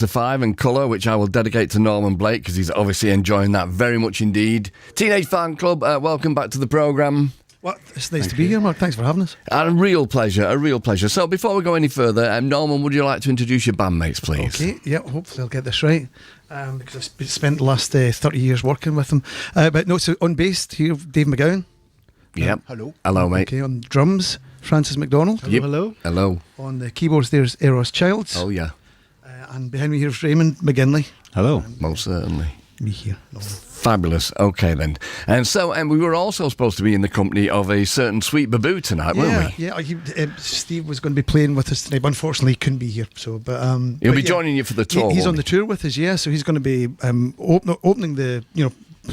to 5 and Colour, which I will dedicate to Norman Blake because he's obviously enjoying that very much indeed. Teenage Fanclub, welcome back to the programme. Well, it's nice to be here, Mark. Thanks for having us. A real pleasure. So before we go any further, Norman, would you like to introduce your bandmates, please? Okay, yeah, hopefully I'll get this right, because I've spent the last 30 years working with them. But no, so on bass here, Dave McGowan. Yep. Hello. Hello, mate. Okay, on drums, Francis McDonald. Yep. Hello. Hello. On the keyboards, there's Eros Childs. Oh, yeah. And behind me here is Raymond McGinley. Hello. Most certainly. Me here. Fabulous. Okay, then. And so, we were also supposed to be in the company of a certain Sweet Baboo tonight, weren't we? Yeah, Steve was going to be playing with us tonight, but unfortunately he couldn't be here. So, He'll be joining you for the tour. He's on the tour with us, yeah. So he's going to be opening the,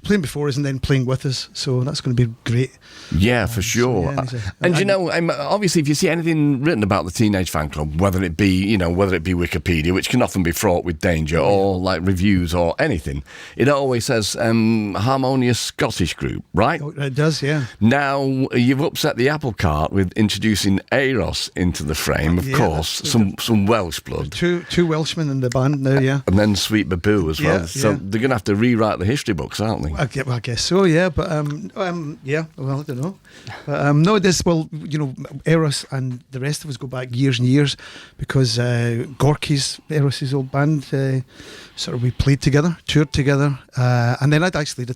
playing before us and then playing with us. So that's going to be great. Yeah, for sure. And obviously, if you see anything written about the Teenage Fanclub, whether it be Wikipedia, which can often be fraught with danger, or like reviews or anything, it always says harmonious Scottish group, right? Oh, it does, yeah. Now you've upset the apple cart with introducing Eros into the frame, of course, some Welsh blood. Two Welshmen in the band now, yeah. And then Sweet Baboo as well. Yeah, so they're going to have to rewrite the history books, aren't they? I guess so, yeah. But yeah. Well, I don't know. But no, Eros and the rest of us go back years and years because Gorky's Eros' old band. We played together, toured together, and then I actually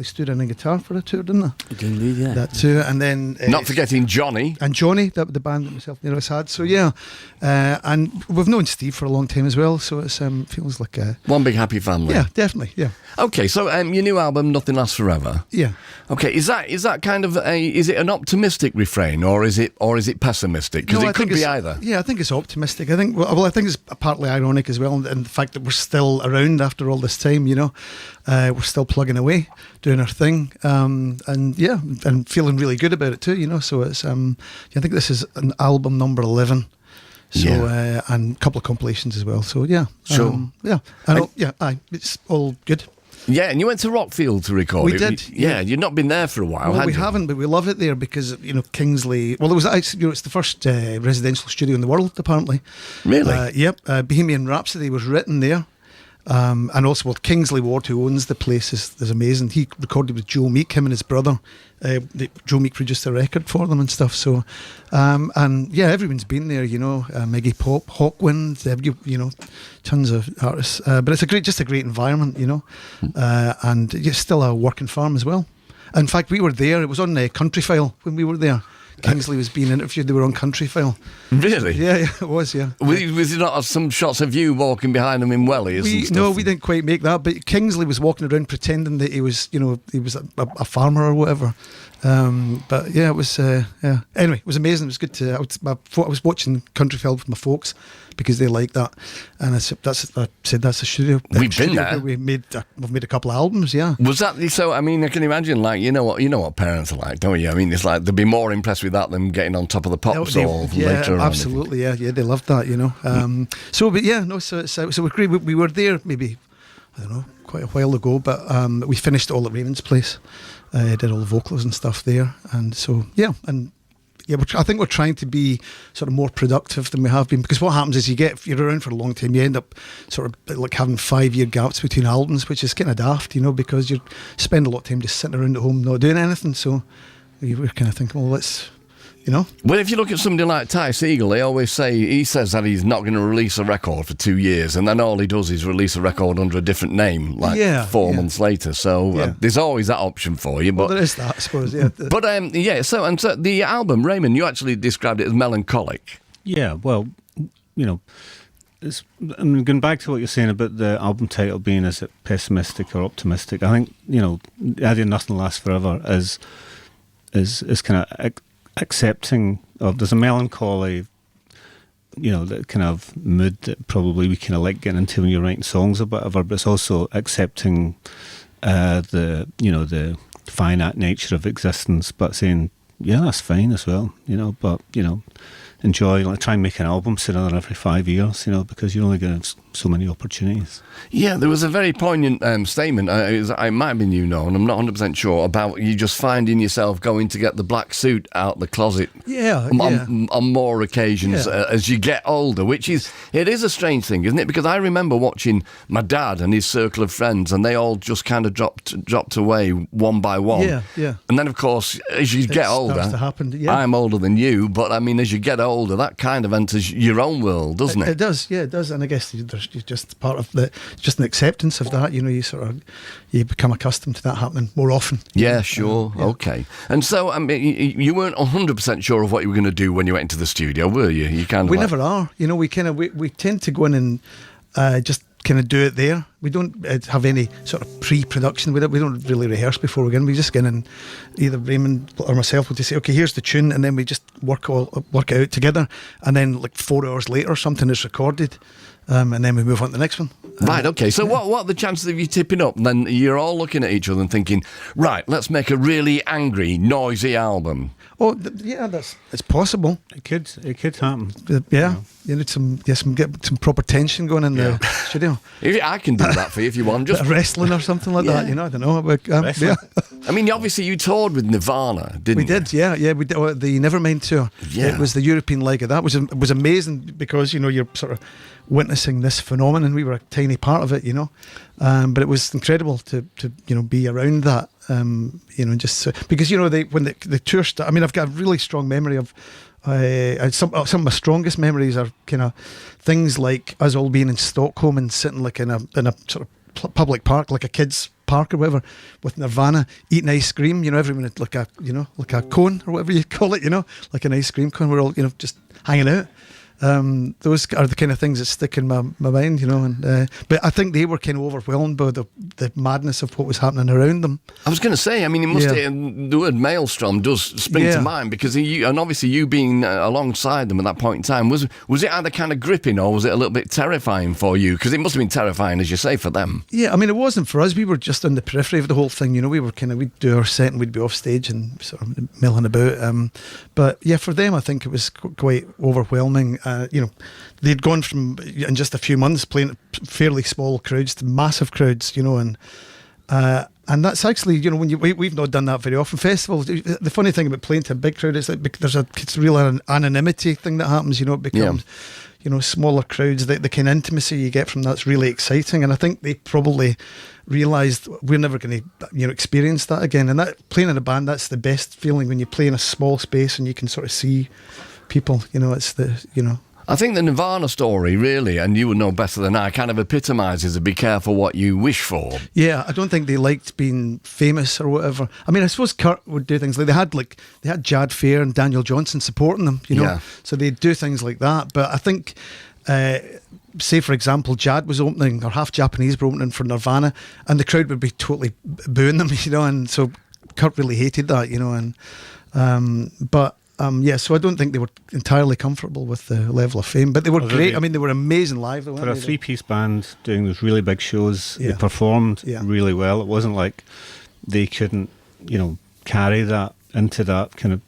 stood in a guitar for a tour, didn't I? You did indeed, yeah. That too, and then not forgetting Johnny and Johnny, the band that myself and Eros had. So yeah, and we've known Steve for a long time as well. So it feels like one big happy family. Yeah, definitely. Yeah. Okay, so your new album, Nothing Lasts Forever. Yeah. Okay, is that kind of is it an optimistic refrain or is it pessimistic? Because it could be either. Yeah, I think it's optimistic. I think it's partly ironic as well, and the fact that we're still around after all this time. We're still plugging away, doing our thing, and feeling really good about it too. So it's I think this is an album number 11. So and a couple of compilations as well. So yeah, sure, it's all good. Yeah, and you went to Rockfield to record it. We did. Yeah, you've not been there for a while. Well, we haven't, but we love it there because Kingsley. Well, it was actually it's the first residential studio in the world, apparently. Really? Yep. Bohemian Rhapsody was written there. And also, Kingsley Ward, who owns the place, is amazing. He recorded with Joe Meek, him and his brother. Joe Meek produced a record for them and stuff. So, everyone's been there. Iggy Pop, Hawkwind, tons of artists. But it's just a great environment, and it's still a working farm as well. In fact, we were there. It was on Country File when we were there. Kingsley was being interviewed. They were on Country File. Really? Yeah, it was. Yeah. Was it not some shots of you walking behind him in wellies and stuff? No, we didn't quite make that. But Kingsley was walking around pretending that he was, he was a farmer or whatever. But yeah, it was. Anyway, it was amazing. It was good to. I was watching Country File with my folks because they like that, and I said that's a studio. We've been there. We've made a couple of albums. Yeah. Was that so? I mean, I can imagine. Like, you know what parents are like, don't you? I mean, it's like they'd be more impressed with that than getting on top of the pops or later on. Absolutely. Yeah, they loved that. So we're great. We were there maybe, I don't know, quite a while ago, but we finished all at Raymond's place. Did all the vocals and stuff there, and so I think we're trying to be sort of more productive than we have been, because what happens is if you're around for a long time, you end up sort of like having 5-year gaps between albums, which is kind of daft, because you spend a lot of time just sitting around at home not doing anything. So we're kind of thinking, well, let's. Well, if you look at somebody like Ty Segall, he says that he's not going to release a record for 2 years, and then all he does is release a record under a different name, 4 months later. So there's always that option for you. But there is that, I suppose. Yeah. But so the album, Raymond, you actually described it as melancholic. Yeah. Well, I'm going back to what you're saying about the album title being, is it pessimistic or optimistic? I think the idea Nothing Lasts Forever is kind of accepting of there's a melancholy, that kind of mood that probably we kind of like getting into when you're writing songs or whatever, but it's also accepting the finite nature of existence, but saying that's fine as well, but enjoy, like try and make an album sooner than every 5 years, because you're only going to have so many opportunities. Yeah, there was a very poignant statement, it might have been and I'm not 100% sure, about you just finding yourself going to get the black suit out the closet on more occasions as you get older, which is a strange thing, isn't it? Because I remember watching my dad and his circle of friends, and they all just kind of dropped away one by one. Yeah. And then, of course, as you get older, starts to happen. Yeah. I'm older than you, but I mean, as you get older, that kind of enters your own world, doesn't it? It does, yeah, it does. And I guess you're just part of just an acceptance of that. You become accustomed to that happening more often. Yeah, sure. Okay. And so, I mean, you weren't 100% sure of what you were going to do when you went into the studio, were you? We never are. We tend to go in and just kind of do it there. We don't have any sort of pre-production with it. We don't really rehearse before we go in. We just get in, and either Raymond or myself will just say, okay, here's the tune, and then we just work it out together, and then like 4 hours later something is recorded, and then we move on to the next one. Right, okay. So what are the chances of you tipping up and then you're all looking at each other and thinking, right, let's make a really angry, noisy album? Oh, it's possible. It could happen. You need some proper tension going in the studio. I can do that for you if you want. Just wrestling or something like that. I don't know. I mean, obviously you toured with Nirvana, didn't you? We did, yeah. We did the Nevermind tour. Yeah. It was the European leg of that. It was amazing because you're sort of witnessing this phenomenon. We were a tiny part of it, but it was incredible to be around that. Because when the tour started, I mean, I've got a really strong memory of some of my strongest memories are kind of things like us all being in Stockholm and sitting like in a sort of public park, like a kids' park or whatever, with Nirvana, eating ice cream. Everyone had like a cone or whatever you call it, like an ice cream cone. We're all just hanging out. Those are the kind of things that stick in my mind, but I think they were kind of overwhelmed by the madness of what was happening around them. I was going to say, I mean, the word maelstrom does spring to mind, because obviously you being alongside them at that point in time, was it either kind of gripping or was it a little bit terrifying for you? Because it must have been terrifying, as you say, for them. Yeah, I mean, it wasn't for us. We were just on the periphery of the whole thing, we'd do our set and we'd be off stage and sort of milling about. But yeah, for them, I think it was quite overwhelming. They'd gone from, in just a few months, playing fairly small crowds to massive crowds, and that's actually, we've not done that very often. Festivals, the funny thing about playing to a big crowd is that there's it's real anonymity thing that happens, it becomes, smaller crowds, the kind of intimacy you get from that's really exciting. And I think they probably realised we're never going to, experience that again. And that playing in a band, that's the best feeling, when you play in a small space and you can sort of see people, it's the. I think the Nirvana story, really, and you would know better than I, kind of epitomises be careful what you wish for. Yeah, I don't think they liked being famous or whatever. I mean, I suppose Kurt would do things like they had Jad Fair and Daniel Johnson supporting them, so they'd do things like that. But I think, say for example, Jad was opening, or half Japanese were opening for Nirvana, and the crowd would be totally booing them, and so Kurt really hated that, so I don't think they were entirely comfortable with the level of fame, but they were great. I mean, they were amazing live. For a three-piece band doing those really big shows, they performed really well. It wasn't like they couldn't, carry that into that kind of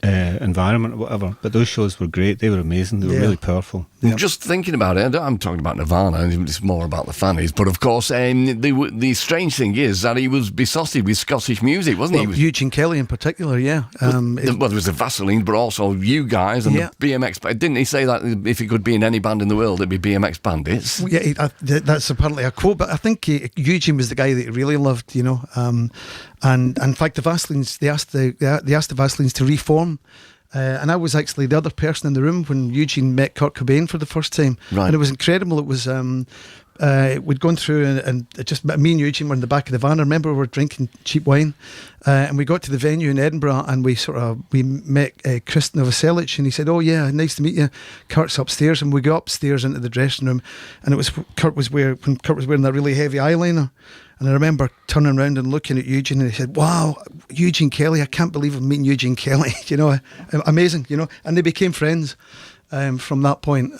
environment or whatever. But those shows were great. They were amazing. They were really powerful. Yeah. Just thinking about it, I'm talking about Nirvana, it's more about the fannies. But of course, the strange thing is that he was besotted with Scottish music, wasn't he? Eugene Kelly in particular, yeah. There was the Vaseline, but also you guys and the BMX. Didn't he say that if he could be in any band in the world, it'd be BMX Bandits? Yeah, that's apparently a quote, but I think Eugene was the guy that he really loved, and in fact, the Vaselines, they asked the Vaselines to reform. And I was actually the other person in the room when Eugene met Kurt Cobain for the first time. Right. And it was incredible. It was we'd gone through and just me and Eugene were in the back of the van. I remember we were drinking cheap wine, and we got to the venue in Edinburgh, and we met Chris Novoselic, and he said, "Oh yeah, nice to meet you. Kurt's upstairs." And we got upstairs into the dressing room, and it was Kurt was wearing that really heavy eyeliner. And I remember turning around and looking at Eugene, and he said, "Wow, Eugene Kelly! I can't believe I'm meeting Eugene Kelly." Amazing. And they became friends from that point.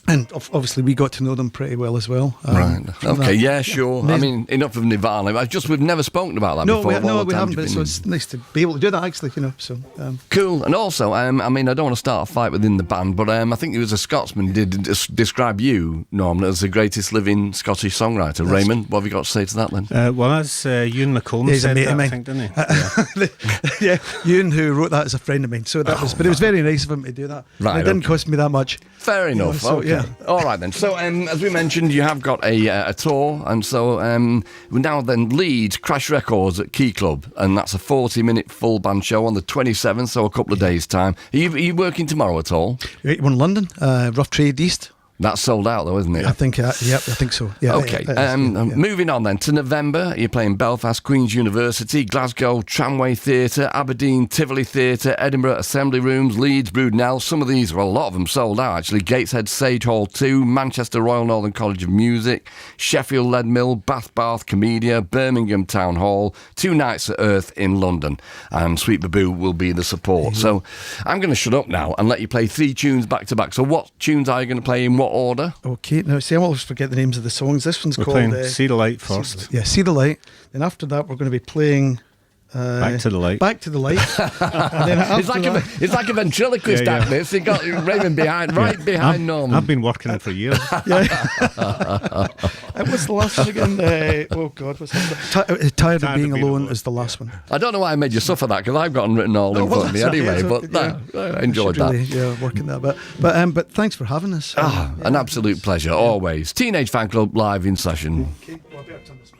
And obviously, we got to know them pretty well as well. Right. Okay. that. Yeah. Sure. I Amazing. mean, enough of Nirvana. We've never spoken about that before. We haven't. But so it's nice to be able to do that. Actually, So cool. And also, I mean, I don't want to start a fight within the band, but I think it was a Scotsman did describe you, Norman, as the greatest living Scottish songwriter. Raymond, what have you got to say to that then? Well, as Ewan McComb he's a said mate that, of I mine. think, didn't he? yeah, Ewan, who wrote that, is a friend of mine. So that was, but it was very nice of him to do that. Right, And it didn't cost me that much. Fair enough. So, okay. yeah. All right then. So as we mentioned, you have got a tour, and so we now then lead Crash Records at Key Club, and that's a 40-minute full band show on the 27th, so a couple of days' time. Are you working tomorrow at all? One in London, Rough Trade East. That's sold out though, isn't it? I think, I think so. Yeah. Okay. Yeah. Moving on then to November, you're playing Belfast, Queen's University, Glasgow, Tramway Theatre, Aberdeen, Tivoli Theatre, Edinburgh, Assembly Rooms, Leeds, Broodnell. Some of these, well, a lot of them sold out actually. Gateshead Sage Hall 2, Manchester Royal Northern College of Music, Sheffield Lead Mill, Bath Comedia, Birmingham Town Hall, 2 nights at Earth in London, and Sweet Baboo will be the support. Mm-hmm. So I'm going to shut up now and let you play 3 tunes back to back. So what tunes are you going to play in what order? Okay, now see, I always forget the names of the songs. This one's We're called playing See the Light first. See the Light. Then after that, we're going to be playing Back to the Light. Back to the Light. And then it's like a ventriloquist act. This you got Raymond behind Norman. I've been working it for years. What's the last one again? Oh God, what's that? Tired of Being Alone is the last one. I don't know why I made you suffer that, because I've got them written all in front of me anyway. I enjoyed that. Really, working that. But thanks for having us. An absolute pleasure, always. Teenage Fanclub live in session. Okay, well, I better turn this